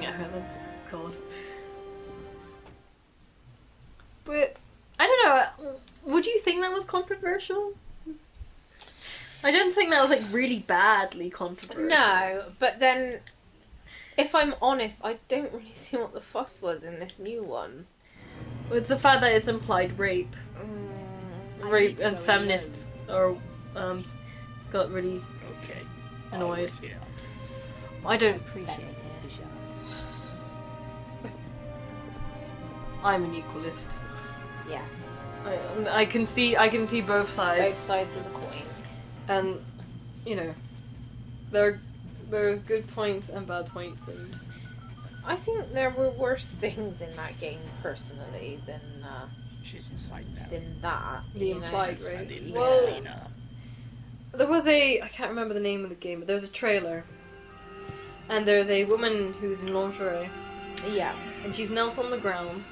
staring at her. God. But I don't know. Would you think that was controversial? I don't think that was like really badly controversial. No, but then, if I'm honest, I don't really see what the fuss was in this new one. Well, it's the fact that it's implied rape. Rape and feminists are got really annoyed. I don't Appreciate it. I'm an equalist. Yes. I can see both Both sides, sides of the coin. and you know, there's good points and bad points, and I think there were worse things in that game, personally, than that. the you know? implied rape. Yeah. Well, there was I can't remember the name of the game, but there's a trailer, and there's a woman who's in lingerie, Yeah. and she's knelt on the ground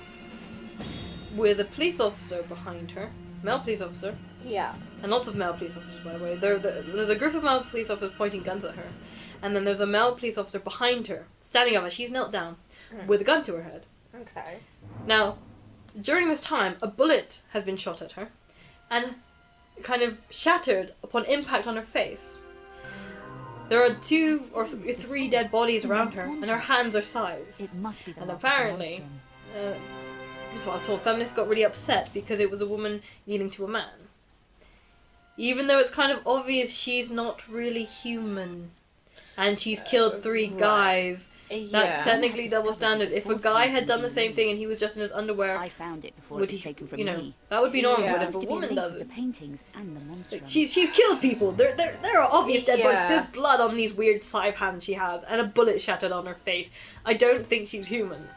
with a police officer behind her, male police officer, Yeah. and lots of male police officers, by the way. There's a group of male police officers pointing guns at her, and then there's a male police officer behind her, standing up, and she's knelt down with a gun to her head. Okay. Now, during this time, a bullet has been shot at her, and kind of shattered upon impact on her face. There are 2 or 3 dead bodies around her, and her hands are sized. It must be the And lock of apparently, the monster. that's what I was told, feminists got really upset because it was a woman kneeling to a man. Even though it's kind of obvious she's not really human, and she's killed 3 guys. That's technically double standard. If a guy had done the same thing and he was just in his underwear, I found it before would it was he, taken from you know, me. that would be normal. Yeah. But if Seems a to be woman linked does with it, the paintings and the monster. she's killed people. There are obvious dead bodies. Yeah. There's blood on these weird scythe hands she has, and a bullet shattered on her face. I don't think she's human.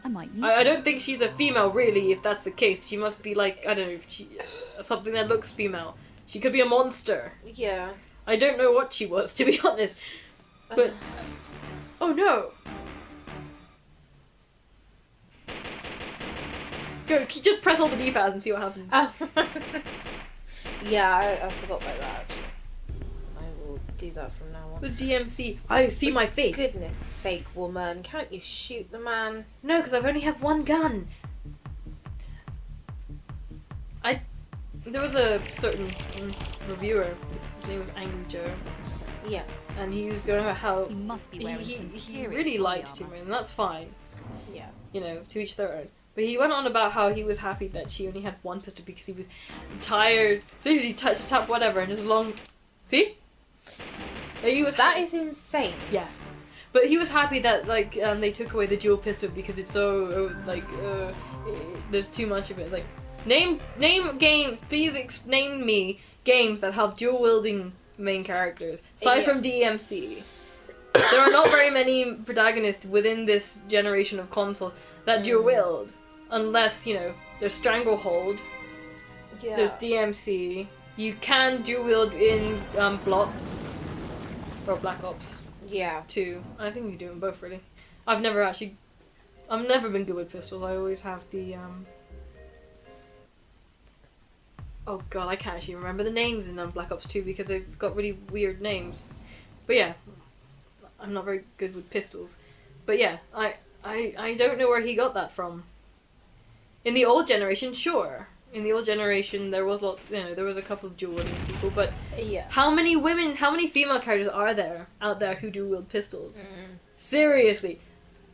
I might use I it. don't think she's a female, really, if that's the case. She must be like, I don't know, something that looks female. She could be a monster. Yeah. I don't know what she was, to be honest. But, oh no! Go, just press all the D-pads and see what happens. Oh. Yeah, I forgot about that, actually. I will do that from now on. The DMC. I see my face. Goodness sake, woman. Can't you shoot the man? No, because I've only have one gun. There was a certain reviewer, his name was Angry Joe, Yeah. and he was going about how He must be wearing some he serious really body liked to armor. me, and that's fine. Yeah. You know, to each their own. But he went on about how he was happy that she only had one pistol because he was tired. So he tap whatever and just long. See? He was That is insane. Yeah. But he was happy that they took away the dual pistol because it's so there's too much of it. It's like name game. Please name me games that have dual wielding main characters aside from DMC. There are not very many protagonists within this generation of consoles that dual wield, unless there's Stranglehold. Yeah. There's DMC. You can dual wield in Blocks or Black Ops. Yeah. 2. I think you do them both, really. I've never been good with pistols. I always have the, oh god, I can't actually remember the names in Black Ops 2 because they've got really weird names. But yeah, I'm not very good with pistols. But yeah, I don't know where he got that from. In the old generation, sure. In the old generation, there was there was a couple of dual-wielding people, but Yeah. how many female characters are there out there who do wield pistols? Seriously,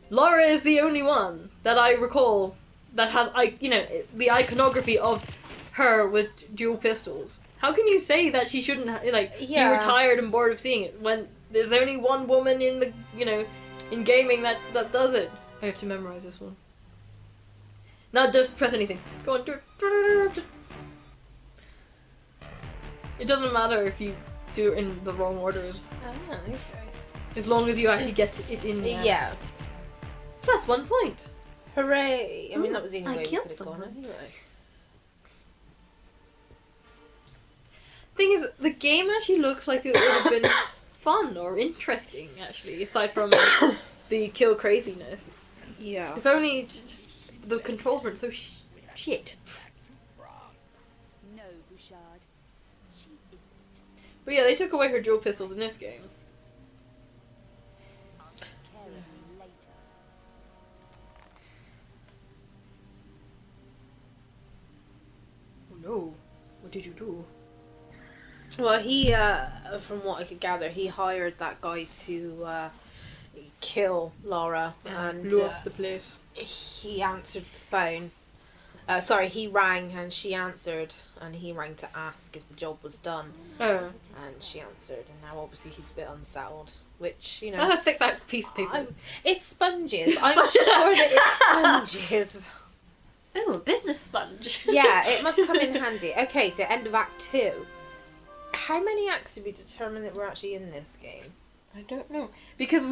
Laura is the only one that I recall that has the iconography of her with dual pistols. How can you say that she shouldn't you were tired and bored of seeing it when there's only one woman in the in gaming that does it? I have to memorize this one. Now, don't press anything. Go on, do it. It doesn't matter if you do it in the wrong orders, Oh, okay. as long as you actually get it in there. Yeah. Plus 1 point. Hooray! I mean, Ooh, that was the only I way we killed could have gone someone. anyway. Thing is, the game actually looks like it would have been fun or interesting, actually, aside from the kill craziness. Yeah. If only just the controls weren't so shit. No, Bouchard. She isn't. But yeah, they took away her dual pistols in this game. I'll take care of you later. did you do? Well, he, from what I could gather, he hired that guy to kill Laura, and blew up the place. he answered the phone. Sorry, he rang and she answered, and he rang to ask if the job was done, Oh. and she answered, and now obviously he's a bit unsettled, which, you know... How thick that piece of paper is. It's sponges. I'm sure that it's sponges. Ooh, a business sponge. Yeah, it must come in handy. Okay, so end of Act 2. How many acts did we determine that we're actually in this game? I don't know. Because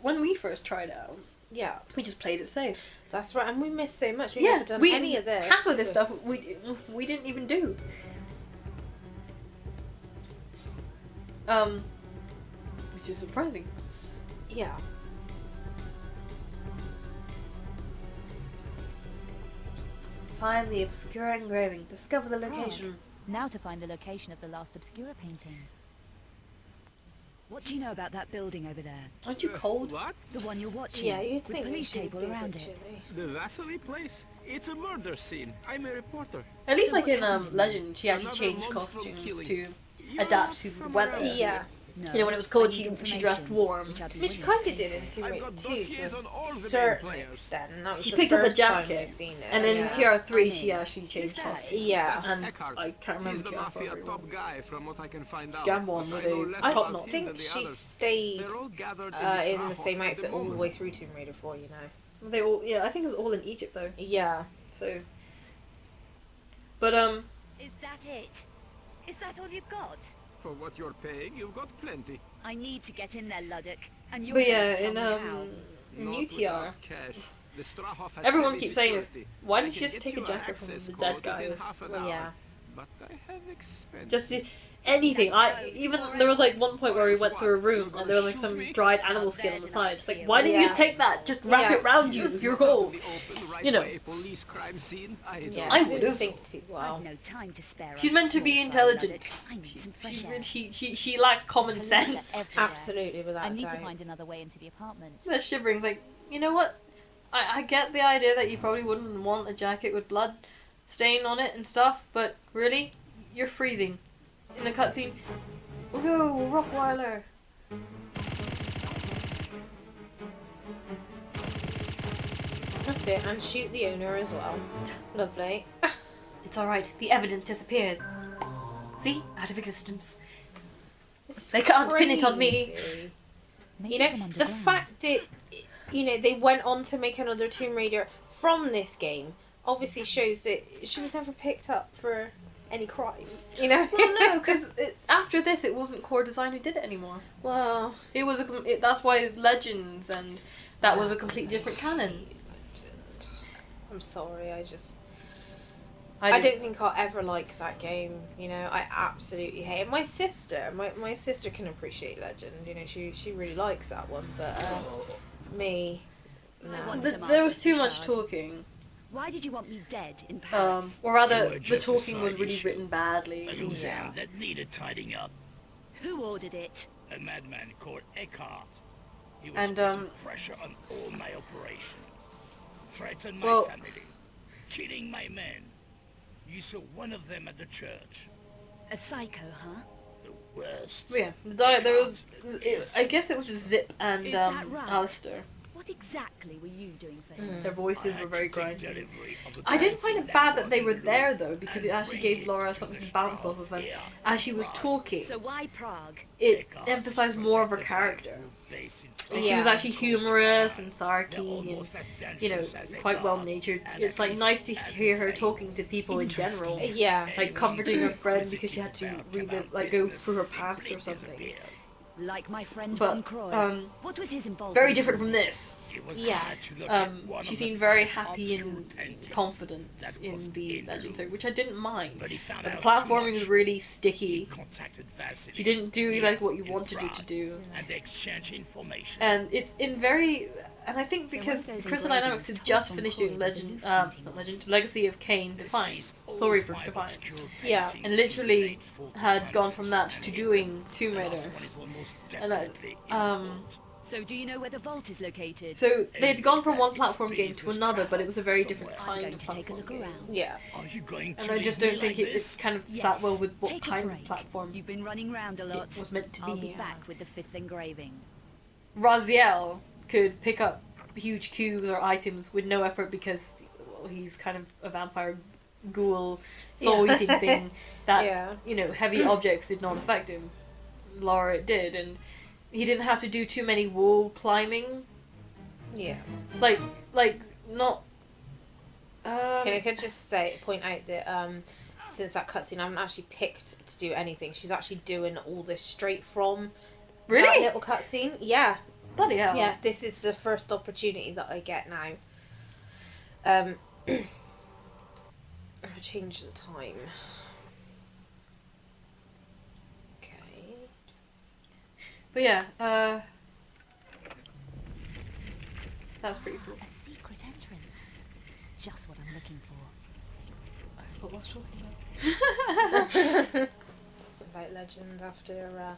when we first tried it out, Yeah, we just played it safe. that's right, and we missed so much. We've never done any of this. Half of this stuff we didn't even do. Which is surprising. Yeah. Find the obscure engraving. Discover the location. Now to find the location of the last Obscura painting. What do you know about that building over there? Aren't you cold? What? The one you're watching? Yeah, you'd with think we police should table be a around bit it. chilly. The Vasily place? It's a murder scene. I'm a reporter. At least like in Legend, she actually Another changed month from costumes killing. to You're adapt to the from weather. around Yeah. here. No, You know, when it was I cold, need she information, dressed warm. which I'll be Which willing kind to of did pay in for. Tomb I've Raider got 2 dossiers to on all a the main certain players. extent. And that was She the picked up a first time jacket, we've seen it. and in yeah. TR3 she actually changed Who's that? costumes. Yeah. And Eckhart. I can't He's remember the TR4 mafia very well. top guy from what I can find out. Scam one with I know a less I top about knot. him think than the she others. stayed They're all gathered in the Strahof same at outfit all the moment. way through Tomb Raider 4, you know. They all, yeah, I think it was all in Egypt though. Yeah. So, but Is that it? Is that all you've got? For what you're paying, you've got plenty. I need to get in there, Luddock. And you're but yeah, gonna tell in me how. in Not UTR, without cash. The Strahof has everyone heavy keeps saying this. security. Why I didn't you can just get take a you jacket from access the code dead within guys? half an Well, hour. yeah. But I have expenses. Just anything. Even there was like one point where we went through a room and there was like some dried animal skin on the side. It's like, why didn't you just take that? Just wrap Yeah. it round you if you're cold. You know. A police crime scene. Yeah, I I would've. didn't think too well. I've no time to spare. She's on meant to your be side, intelligent. Luddock. I need some fresh air. She lacks common Police are sense. everywhere. Absolutely, I without need to doubt. find another way into the apartment. They're shivering. Like, you know what? I get the idea that you probably wouldn't want a jacket with blood stain on it and stuff, but really, you're freezing. In the cutscene, oh no, Rockweiler. That's it, and shoot the owner as well. Lovely. It's alright, the evidence disappeared. See? Out of existence. They can't pin it on me. Crazy. Maybe You know, from the underground. fact that, you know, they went on to make another Tomb Raider from this game obviously shows that she was never picked up for any crime, you know? Well, no, because after this, it wasn't Core Design who did it anymore. Well, It was that's why Legends and that was a completely different canon. I'm sorry, I don't think I'll ever like that game, you know. I absolutely hate it. My sister can appreciate Legend, you know, she really likes that one, but me, no. There was too much talking. Why did you want me dead in Paris? Or rather, You were the just a talking was side really issue. written A badly. loose Yeah. end that needed tidying up. Who ordered it? A madman called Eckhart. He was And, putting pressure on all my operation. Threatened my Well- family. Killing my men. You saw one of them at the church. A psycho, huh? The worst. But yeah, there was. I guess it was just Zip and Is that right? Alistair. What exactly were you doing for him? Their voices I were had very to take grimy. delivery of the I didn't find it bounty bad that was they were in the there room though, because and it actually bring gave it Laura to something the to bounce Strahof off of, and here. as she was Prague. talking, So why Prague? it Eckhart emphasized more of her protected character. my face in And Prague. she was Yeah. actually humorous and They're sarky and, almost as you know, dangerous as quite Eckhart, well natured. and It's at like least nice to as hear her insane. talking to people in general. Yeah. Like comforting her friend because she had to go through her past or something. Like my friend But, Von Croy. What was his involvement? Very different from this. Yeah. She seemed very happy and confident in the Legend, which I didn't mind. But he found But the out too platforming much. was really He sticky. contacted Vasily She didn't do exactly what you in wanted her to Prague, do. and they exchanged information. And it's in very, and I think because So when those Crystal Dynamics had engravings just told finished Von doing Croy Legend, that not Legend, Legacy of Kain Defiance, Soul Reaper Defiance, Yeah. and literally had gone from that to doing Tomb Raider. And So do you know where the vault is located? So they'd gone from one platform game to another, but it was a very different I'm kind going of to take a platform look game. around. Yeah. Are you going to And I leave just me don't think like it this? kind of Yes. sat well with what Take a kind of break. platform You've been running around a lot. it was meant to I'll be. be back with the 5th engraving. Raziel could pick up huge cubes or items with no effort because he's kind of a vampire ghoul soul-eating thing that, Yeah. you know, heavy objects did not affect him. Laura it did, and he didn't have to do too many wall climbing. Yeah. Like not... Can I could just point out that since that cutscene, I haven't actually picked to do anything. She's actually doing all this straight from that Really? little cutscene. Yeah. Bloody hell. Yeah, this is the first opportunity that I get now. I'll change the time. Okay. But yeah, that's pretty cool. A secret entrance. Just what I'm looking for. What was I talking about? About Legend after.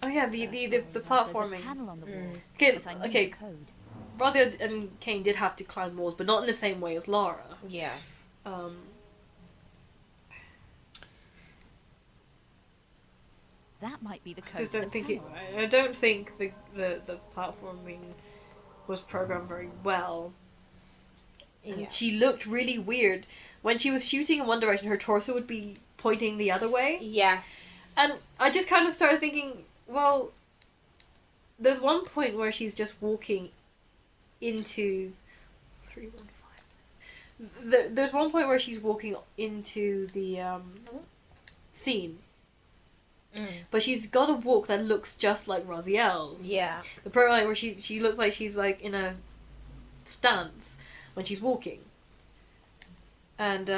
Oh yeah, the There's a platforming. panel on the wall. Okay, But I knew okay. the code. Raziel and Cain did have to climb walls, but not in the same way as Lara. Yeah. That might be the code. I just to don't the think it. panel. I don't think the platforming was programmed very well. And Yeah. she looked really weird when she was shooting in one direction. Her torso would be pointing the other way, Yes. and I just kind of started thinking, well, there's one point where she's just walking into 315. There's one point where she's walking into the scene. But she's got a walk that looks just like Raziel's. Yeah. The part like, where she looks like she's like in a stance when she's walking. And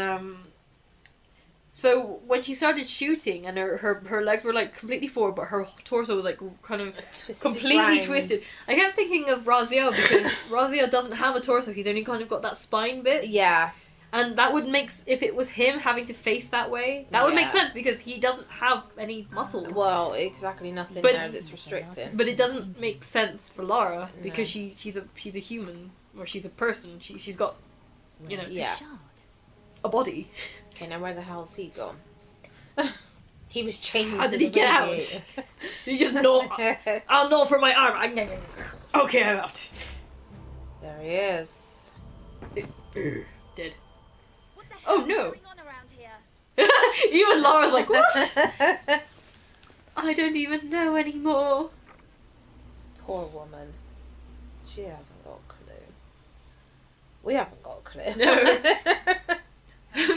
so when she started shooting and her legs were like completely forward, but her torso was like kind of completely round. twisted. I kept thinking of Raziel because Raziel doesn't have a torso. He's only kind of got that spine bit. Yeah. And that would make, if it was him having to face that way, that would make Yeah. sense because he doesn't have any muscle. Well, exactly nothing But- there that's restricted. But it doesn't make sense for Lara because No. she's a human, or she's a person. She's got, you know, Yeah. Shard. a body. Okay, now where the hell's he gone? He was chained. How to did the he get out? radiator. You just know. I'll know for my arm. Okay, I'm out. There he is. Dead. What the Oh, hell no. is going on around here? Even Lara's like, what? I don't even know anymore. Poor woman. She hasn't got a clue. We haven't got a clue. No.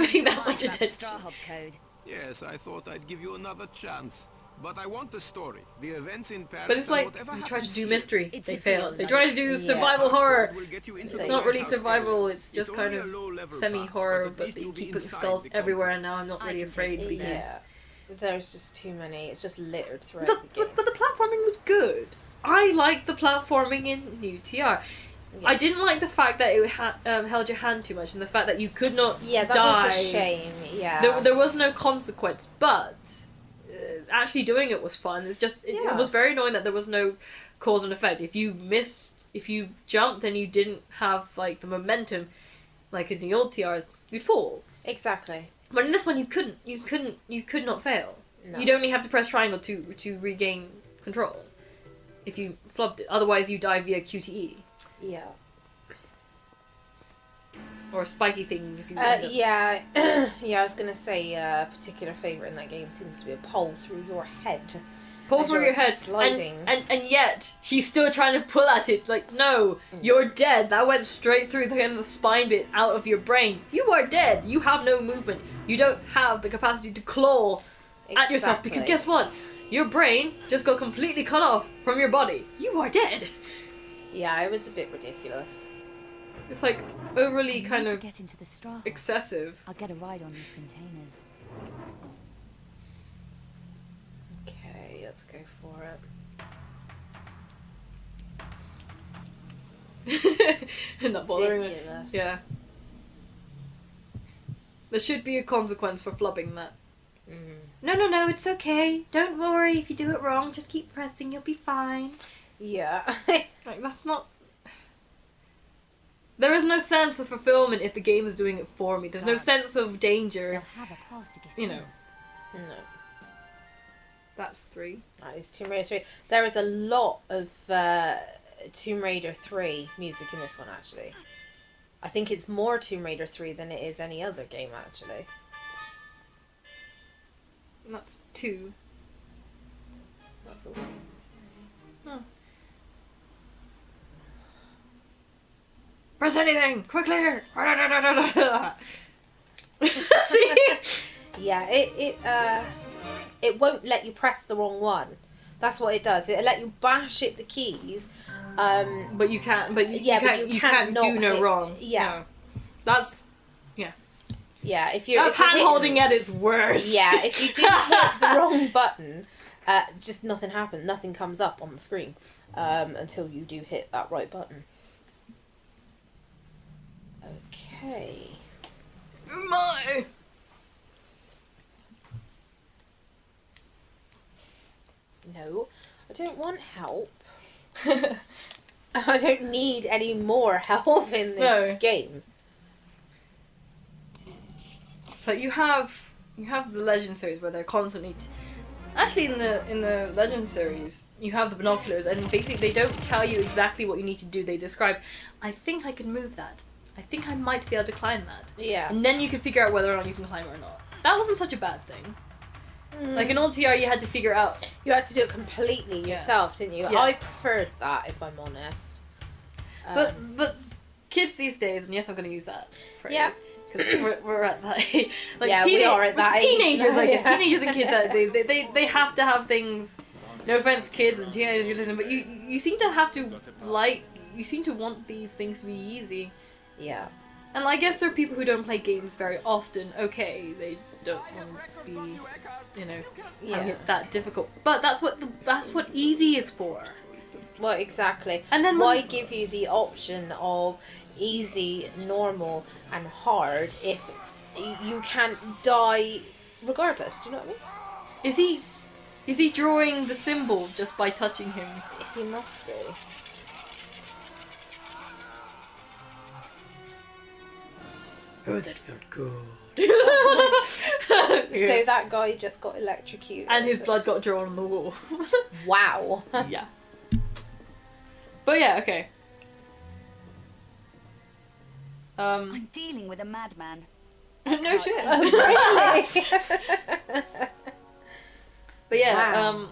Paying that Mind much that attention. Strahov code. Yes, I thought I'd give you another chance. But I want the story, the events in Paris. But it's and like, whatever you try to happens do here. mystery, It's they a fail. deal, They like- try to do Yeah. survival horror. Will get you into It's It's the not really warehouse survival, area. it's just It's kind only of a low-level semi-horror, path, but at they least you'll keep be putting inside skulls the everywhere, compound. and now I'm not I really can afraid take because... Yeah. There's just too many. It's just littered throughout But, the game. but the platforming was good. I liked the platforming in New TR. Yeah. I didn't like the fact that it held your hand too much, and the fact that you could not Yeah, that die. was a shame. Yeah. There was no consequence, but actually doing it was fun. It's just it Yeah. was very annoying that there was no cause and effect. If you jumped and you didn't have like the momentum, like in the old TRs, you'd fall. Exactly. But in this one, you could not fail. No. You'd only have to press triangle to regain control. If you flubbed it, otherwise you die via QTE Yeah. or spiky things. If you end up- Yeah. Yeah, I was gonna say a particular favourite in that game seems to be a pole through your head. pull as through you're your head, sliding. and yet she's still trying to pull at it. Like, no, you're dead. That went straight through the end of the spine bit out of your brain. You are dead. You have no movement. You don't have the capacity to claw at yourself because guess what? Your brain just got completely cut off from your body. You are dead. Yeah, it was a bit ridiculous. It's like overly I need kind to of get into the Strahov. excessive. I'll get a ride on these containers. Okay, let's go for it. Not bothering it. Ridiculous. Yeah. There should be a consequence for flubbing that. Mm. No, it's okay. Don't worry if you do it wrong. Just keep pressing. You'll be fine. Yeah. Like, that's not... There is no sense of fulfillment if the game is doing it for me. There's no sense of danger. They'll have a path to get You in. know, No. that's 3. That is Tomb Raider 3. There is a lot of Tomb Raider 3 music in this one, actually. I think it's more Tomb Raider 3 than it is any other game, actually. And that's 2. That's awesome. Press anything! Quickly! See? Yeah, it won't let you press the wrong one. That's what it does. It'll let you bash it the keys. But you can't. But you you can't not do no hit- wrong. Yeah. No. That's Yeah, if you're... that's if you're hand holding hitting- at its worst. Yeah, if you do hit the wrong button, just nothing happens. Nothing comes up on the screen until you do hit that right button. Okay. My. No, I don't want help. I don't need any more help in this No. game. So you have the Legend series where they're constantly. Actually, in the Legend series, you have the binoculars, and basically they don't tell you exactly what you need to do. They describe, I think I can move that. I think I might be able to climb that. Yeah. And then you can figure out whether or not you can climb it or not. That wasn't such a bad thing. Like in old TR, you had to figure out. You had to do it completely yourself, didn't you? Yeah. I preferred that, if I'm honest. But kids these days, and yes, I'm going to use that phrase. Yeah. Because we're at that age. Like Yeah, we are at that age teenagers, now, I guess. yeah. Teenagers and kids, that they have to have things. No offense, kids and teenagers who listen, but you seem to have to you seem to want these things to be easy. Yeah. And I guess there are people who don't play games very often. Okay, they don't want to be, having it that difficult. But that's what easy is for. Well, exactly. And then why give you the option of easy, normal, and hard if you can't die regardless? Do you know what I mean? Is he drawing the symbol just by touching him? He must be. Oh, that felt good. So that guy just got electrocuted. And his blood got drawn on the wall. Wow. Yeah. But yeah, okay. I'm dealing with a madman. No shit. Really? But yeah, Wow.